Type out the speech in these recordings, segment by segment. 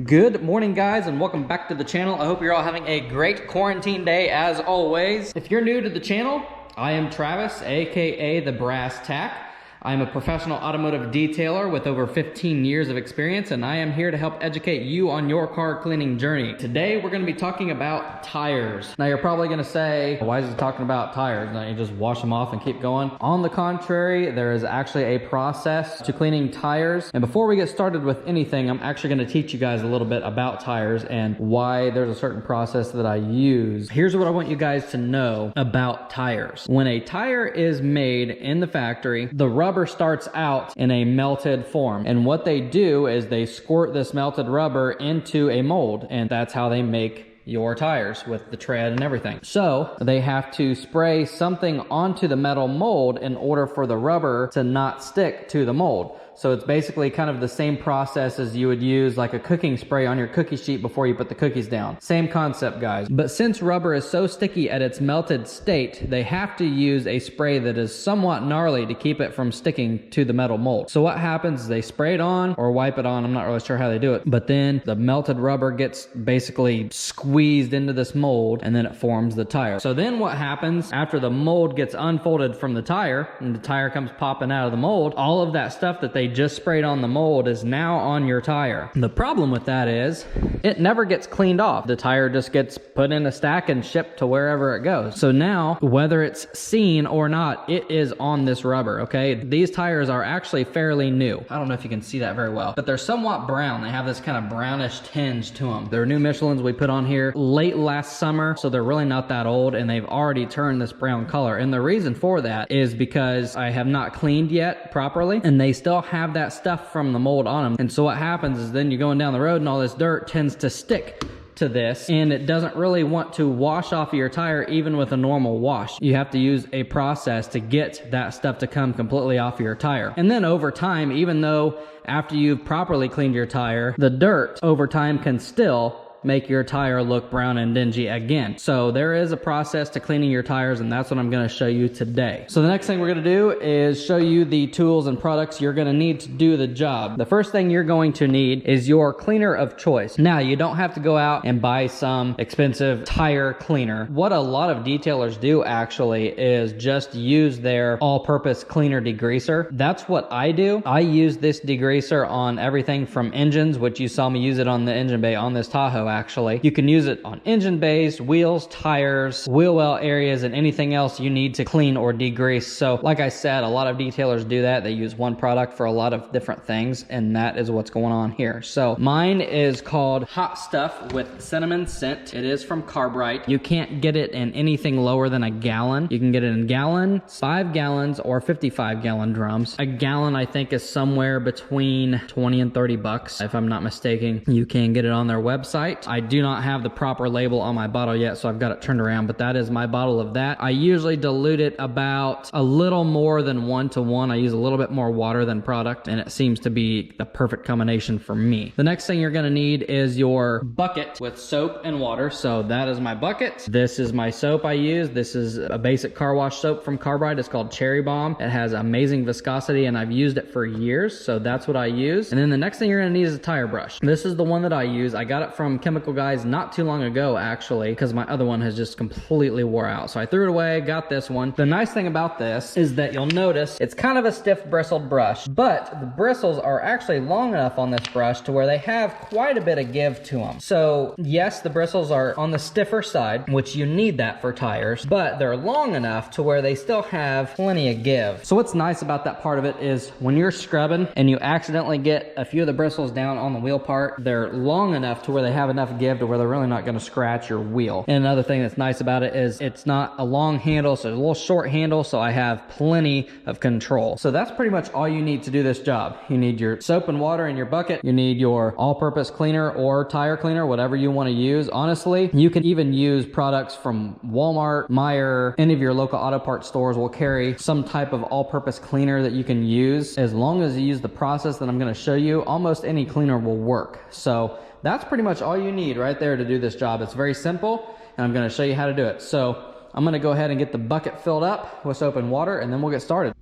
Good morning, guys, and welcome back to the channel. I hope you're all having a great quarantine day as always. If you're new to the channel, I am Travis, aka the Brass Tack. I'm a professional automotive detailer with over 15 years of experience, and I am here to help educate you on your car cleaning journey. Today, we're gonna be talking about tires. Now, you're probably gonna say, why is he talking about tires? Now, you just wash them off and keep going. On the contrary, there is actually a process to cleaning tires. And before we get started with anything, I'm actually gonna teach you guys a little bit about tires and why there's a certain process that I use. Here's what I want you guys to know about tires. When a tire is made in the factory, the rubber starts out in a melted form, and what they do is they squirt this melted rubber into a mold, and that's how they make your tires with the tread and everything. So they have to spray something onto the metal mold in order for the rubber to not stick to the mold. So it's basically kind of the same process as you would use like a cooking spray on your cookie sheet before you put the cookies down. Same concept, guys. But since rubber is so sticky at its melted state, they have to use a spray that is somewhat gnarly to keep it from sticking to the metal mold. So what happens is they spray it on or wipe it on. I'm not really sure how they do it. But then the melted rubber gets basically squeezed into this mold, and then it forms the tire. So then what happens after the mold gets unfolded from the tire and the tire comes popping out of the mold, all of that stuff that they just sprayed on the mold is now on your tire. The problem with that is it never gets cleaned off. The tire just gets put in a stack and shipped to wherever it goes. So now, whether it's seen or not, it is on this rubber, okay? These tires are actually fairly new. I don't know if you can see that very well, but they're somewhat brown. They have this kind of brownish tinge to them. They're new Michelins we put on here late last summer, so they're really not that old, and they've already turned this brown color. And the reason for that is because I have not cleaned yet properly, and they still have that stuff from the mold on them. And so what happens is then you're going down the road and all this dirt tends to stick to this, and it doesn't really want to wash off of your tire even with a normal wash. You have to use a process to get that stuff to come completely off of your tire. And then over time, even though after you've properly cleaned your tire, the dirt over time can still make your tire look brown and dingy again. So there is a process to cleaning your tires, and that's what I'm gonna show you today. So the next thing we're gonna do is show you the tools and products you're gonna need to do the job. The first thing you're going to need is your cleaner of choice. Now, you don't have to go out and buy some expensive tire cleaner. What a lot of detailers do actually is just use their all-purpose cleaner degreaser. That's what I do. I use this degreaser on everything from engines, which you saw me use it on the engine bay on this Tahoe. Actually, you can use it on engine bays, wheels, tires, wheel well areas, and anything else you need to clean or degrease. So like I said, a lot of detailers do that. They use one product for a lot of different things, and that is what's going on here. So mine is called Hot Stuff with Cinnamon Scent. It is from Carbrite. You can't get it in anything lower than a gallon. You can get it in gallons, 5 gallons, or 55-gallon drums. A gallon, I think, is somewhere between 20 and 30 bucks, if I'm not mistaken. You can get it on their website. I do not have the proper label on my bottle yet, so I've got it turned around, but that is my bottle of that. I usually dilute it about a little more than 1 to 1. I use a little bit more water than product, and it seems to be the perfect combination for me. The next thing you're gonna need is your bucket with soap and water. So that is my bucket. This is my soap I use. This is a basic car wash soap from Carbrite. It's called Cherry Bomb. It has amazing viscosity, and I've used it for years, so that's what I use. And then the next thing you're gonna need is a tire brush. This is the one that I use. I got it from Chemical Guys not too long ago, actually, because my other one has just completely wore out. So I threw it away, got this one. The nice thing about this is that you'll notice it's kind of a stiff bristled brush, but the bristles are actually long enough on this brush to where they have quite a bit of give to them. So yes, the bristles are on the stiffer side, which you need that for tires, but they're long enough to where they still have plenty of give. So what's nice about that part of it is when you're scrubbing and you accidentally get a few of the bristles down on the wheel part, they're long enough to where they have enough give to where they're really not going to scratch your wheel. And another thing that's nice about it is it's not a long handle, so it's a little short handle, so I have plenty of control. So that's pretty much all you need to do this job. You need your soap and water in your bucket. You need your all-purpose cleaner or tire cleaner, whatever you want to use. Honestly, you can even use products from Walmart, Meijer, any of your local auto parts stores will carry some type of all-purpose cleaner that you can use. As long as you use the process that I'm going to show you, almost any cleaner will work. So that's pretty much all you need right there to do this job. It's very simple, and I'm going to show you how to do it. So I'm going to go ahead and get the bucket filled up with soap and water, and then we'll get started.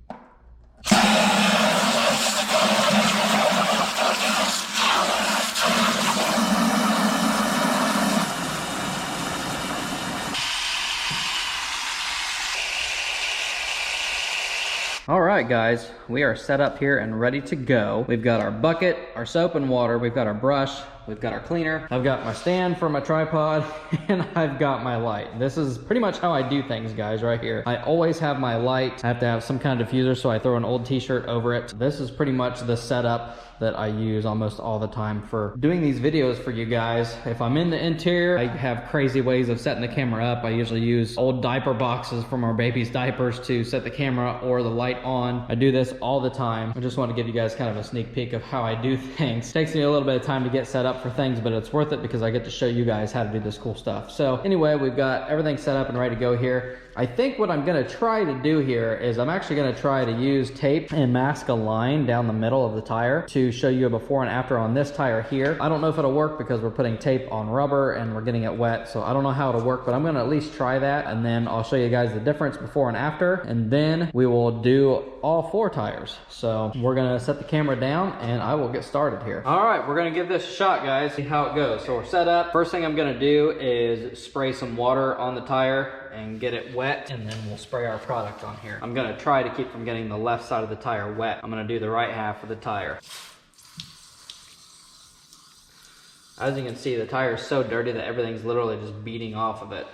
right, guys, we are set up here and ready to go. We've got our bucket, our soap and water, we've got our brush, we've got our cleaner. I've got my stand for my tripod, and I've got my light. This is pretty much how I do things, guys, right here. I always have my light. I have to have some kind of diffuser, so I throw an old t-shirt over it. This is pretty much the setup that I use almost all the time for doing these videos for you guys. If I'm in the interior, I have crazy ways of setting the camera up. I usually use old diaper boxes from our baby's diapers to set the camera or the light on. I do this all the time. I just want to give you guys kind of a sneak peek of how I do things. It takes me a little bit of time to get set up for things, but it's worth it because I get to show you guys how to do this cool stuff. So anyway, we've got everything set up and ready to go here. I think what I'm gonna try to do here is I'm actually gonna try to use tape and mask a line down the middle of the tire to show you a before and after on this tire here. I don't know if it'll work because we're putting tape on rubber and we're getting it wet, so I don't know how it'll work, but I'm gonna at least try that, and then I'll show you guys the difference before and after, and then we will do all 4 tires. So we're gonna set the camera down and I will get started here. All right, we're gonna give this a shot, guys, see how it goes. So we're set up. First thing I'm gonna do is spray some water on the tire and get it wet, and then we'll spray our product on here. I'm gonna try to keep from getting the left side of the tire wet. I'm gonna do the right half of the tire. As you can see, the tire is so dirty that everything's literally just beating off of it.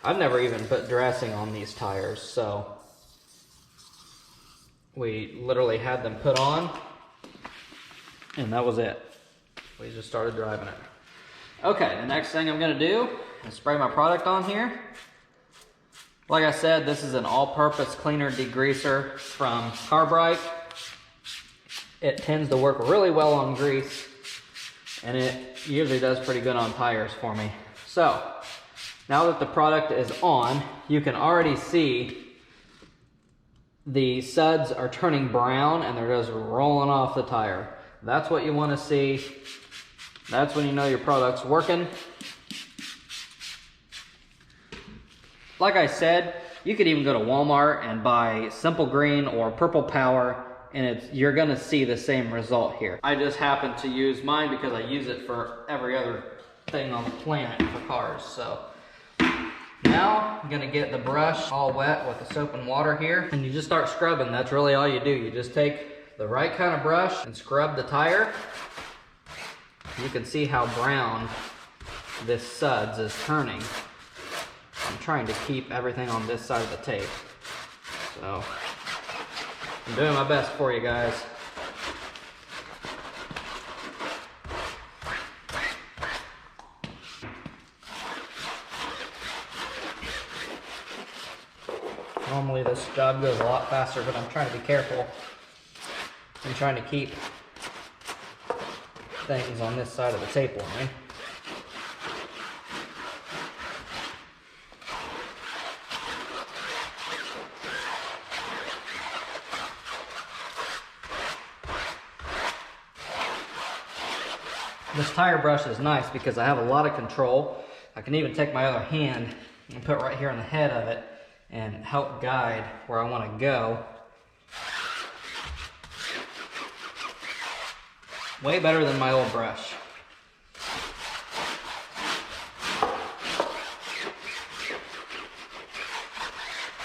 I've never even put dressing on these tires, so we literally had them put on, and that was it. We just started driving it. Okay, the next thing I'm gonna do is spray my product on here. Like I said, this is an all-purpose cleaner degreaser from Carbrite. It tends to work really well on grease, and it usually does pretty good on tires for me. So, now that the product is on, you can already see the suds are turning brown and they're just rolling off the tire. That's what you want to see. That's when you know your product's working. Like I said, you could even go to Walmart and buy Simple Green or Purple Power, and you're gonna see the same result here. I just happen to use mine because I use it for every other thing on the planet for cars. So now I'm gonna get the brush all wet with the soap and water here, and you just start scrubbing. That's really all you do. You just take the right kind of brush and scrub the tire. You can see how brown this suds is turning. I'm trying to keep everything on this side of the tape. So I'm doing my best for you guys. Normally this job goes a lot faster, but I'm trying to be careful. I'm trying to keep things on this side of the tape line. This tire brush is nice because I have a lot of control. I can even take my other hand and put right here on the head of it and help guide where I want to go. Way better than my old brush.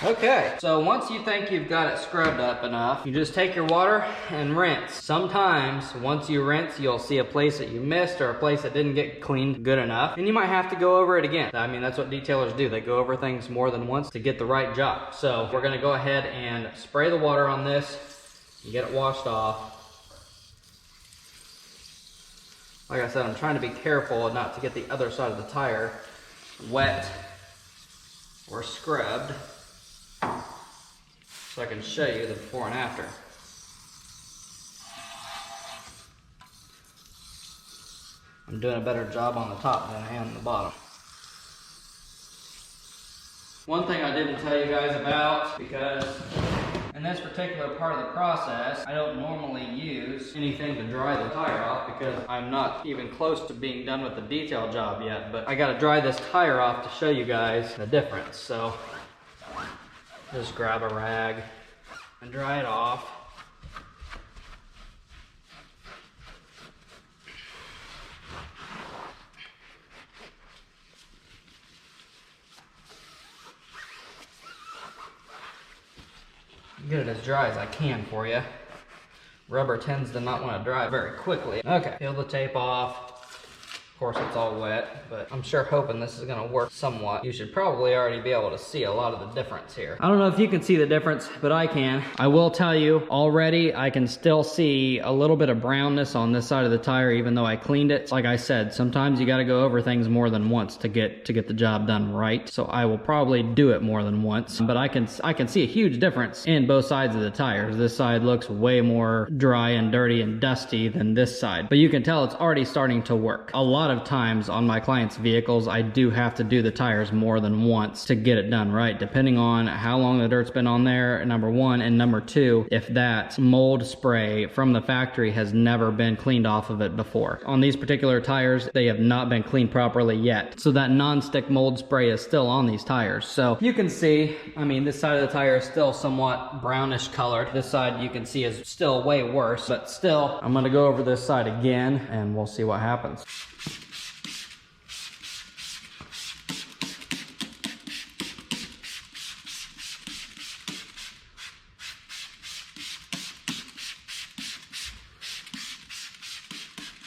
Okay, so once you think you've got it scrubbed up enough, you just take your water and rinse. Sometimes, once you rinse, you'll see a place that you missed or a place that didn't get cleaned good enough, and you might have to go over it again. I mean, that's what detailers do. They go over things more than once to get the right job. So we're gonna go ahead and spray the water on this and get it washed off. Like I said, I'm trying to be careful not to get the other side of the tire wet or scrubbed, so I can show you the before and after. I'm doing a better job on the top than I am on the bottom. One thing I didn't tell you guys about, because in this particular part of the process, I don't normally use anything to dry the tire off because I'm not even close to being done with the detail job yet, but I gotta dry this tire off to show you guys the difference. So just grab a rag and dry it off. get it as dry as I can for you. Rubber tends to not want to dry very quickly. Okay, peel the tape off. Of course, it's all wet, but I'm sure hoping this is gonna work somewhat. You should probably already be able to see a lot of the difference here. I don't know if you can see the difference, but I can. I will tell you, already I can still see a little bit of brownness on this side of the tire, even though I cleaned it. Like I said, sometimes you gotta go over things more than once to get the job done right. So I will probably do it more than once, but I can see a huge difference in both sides of the tires. This side looks way more dry and dirty and dusty than this side, but you can tell it's already starting to work. A lot of times on my clients' vehicles, I do have to do the tires more than once to get it done right, depending on how long the dirt's been on there, number one, and number two, if that mold spray from the factory has never been cleaned off of it before. On these particular tires, they have not been cleaned properly yet, so that non-stick mold spray is still on these tires. So you can see, I mean, this side of the tire is still somewhat brownish colored. This side you can see is still way worse, but still, I'm gonna go over this side again and we'll see what happens.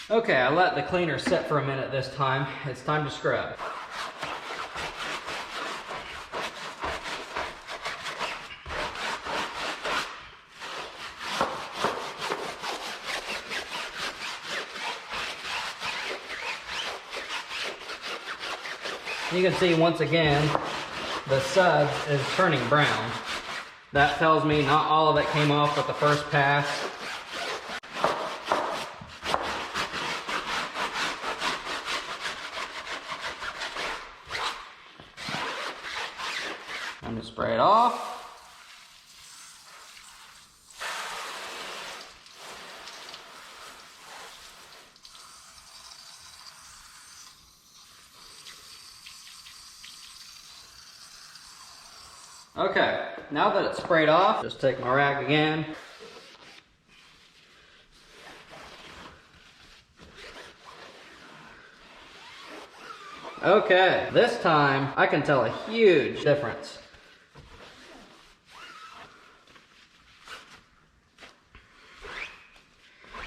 Okay, I let the cleaner sit for a minute this time. It's time to scrub. You can see once again, the suds is turning brown. That tells me not all of it came off with the first pass. I'm gonna spray it off. Okay, now that it's sprayed off, just take my rag again. Okay, this time I can tell a huge difference.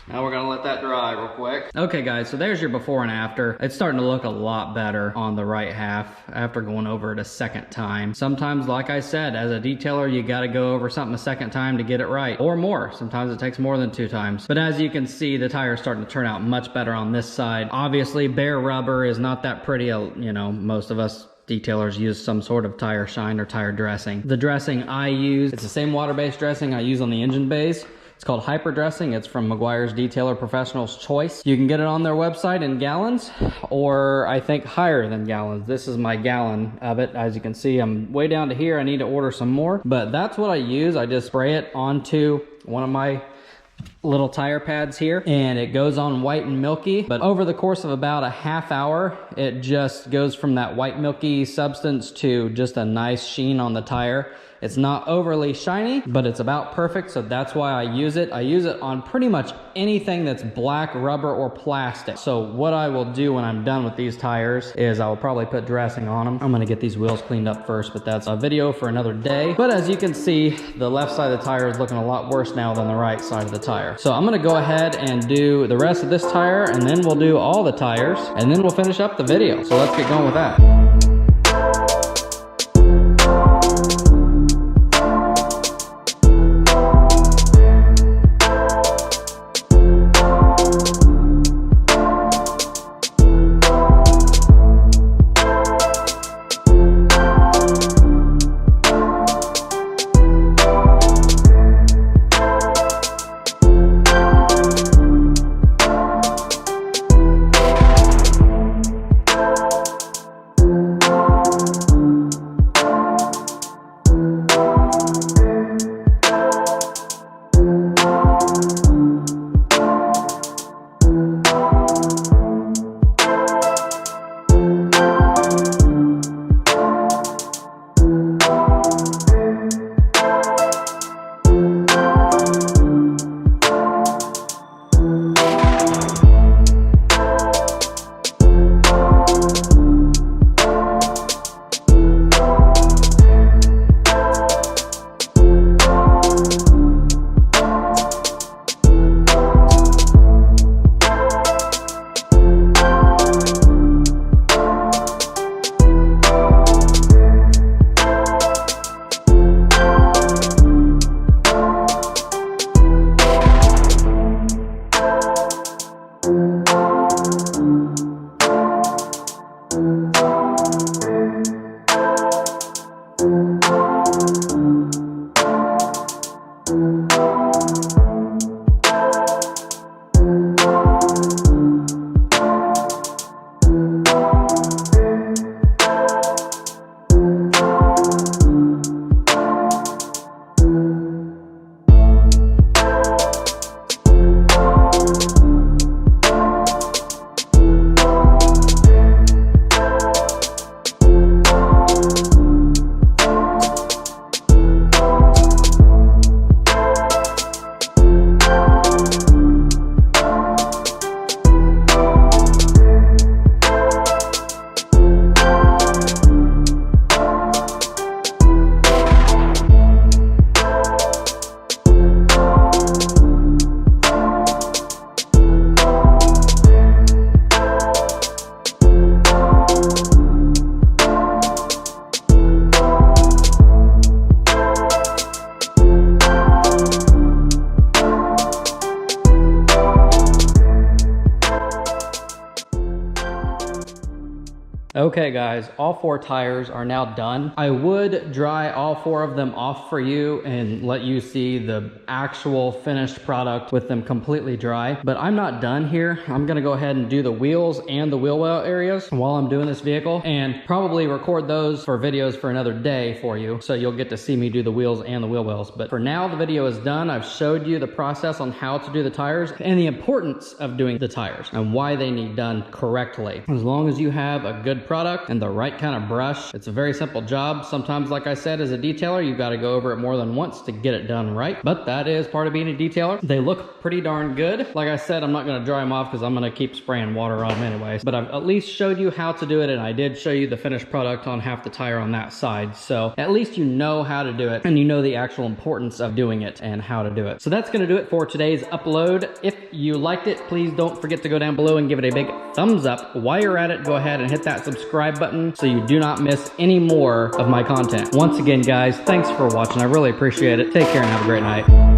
Now we're gonna let that dry real quick. Okay guys, so there's your before and after. It's starting to look a lot better on the right half after going over it a second time. Sometimes, like I said, as a detailer, you gotta go over something a second time to get it right, or more. Sometimes it takes more than 2 times. But as you can see, the tire's starting to turn out much better on this side. Obviously, bare rubber is not that pretty. You know, most of us detailers use some sort of tire shine or tire dressing. The dressing I use, it's the same water-based dressing I use on the engine bays. It's called Hyper Dressing. It's from Meguiar's Detailer Professional's Choice. You can get it on their website in gallons, or I think higher than gallons. This is my gallon of it. As you can see, I'm way down to here. I need to order some more, but that's what I use. I just spray it onto one of my little tire pads here, and it goes on white and milky, but over the course of about a half hour, it just goes from that white milky substance to just a nice sheen on the tire. It's not overly shiny, but it's about perfect, so that's why I use it. I use it on pretty much anything that's black, rubber, or plastic. So what I will do when I'm done with these tires is I'll probably put dressing on them. I'm gonna get these wheels cleaned up first, but that's a video for another day. But as you can see, the left side of the tire is looking a lot worse now than the right side of the tire. So I'm gonna go ahead and do the rest of this tire, and then we'll do all the tires, and then we'll finish up the video. So let's get going with that. Okay guys, all 4 tires are now done. I would dry all 4 of them off for you and let you see the actual finished product with them completely dry, but I'm not done here. I'm gonna go ahead and do the wheels and the wheel well areas while I'm doing this vehicle, and probably record those for videos for another day for you, so you'll get to see me do the wheels and the wheel wells. But for now, the video is done. I've showed you the process on how to do the tires and the importance of doing the tires and why they need done correctly. As long as you have a good product and the right kind of brush, it's a very simple job. Sometimes, like I said, as a detailer, you've got to go over it more than once to get it done right, but that is part of being a detailer. They look pretty darn good. Like I said, I'm not going to dry them off because I'm going to keep spraying water on them anyways, but I've at least showed you how to do it, and I did show you the finished product on half the tire on that side, so at least you know how to do it and you know the actual importance of doing it and how to do it. So that's going to do it for today's upload. If you liked it, please don't forget to go down below and give it a big thumbs up. While you're at it, go ahead and hit that subscribe button so you do not miss any more of my content. Once again, guys, thanks for watching. I really appreciate it. Take care and have a great night.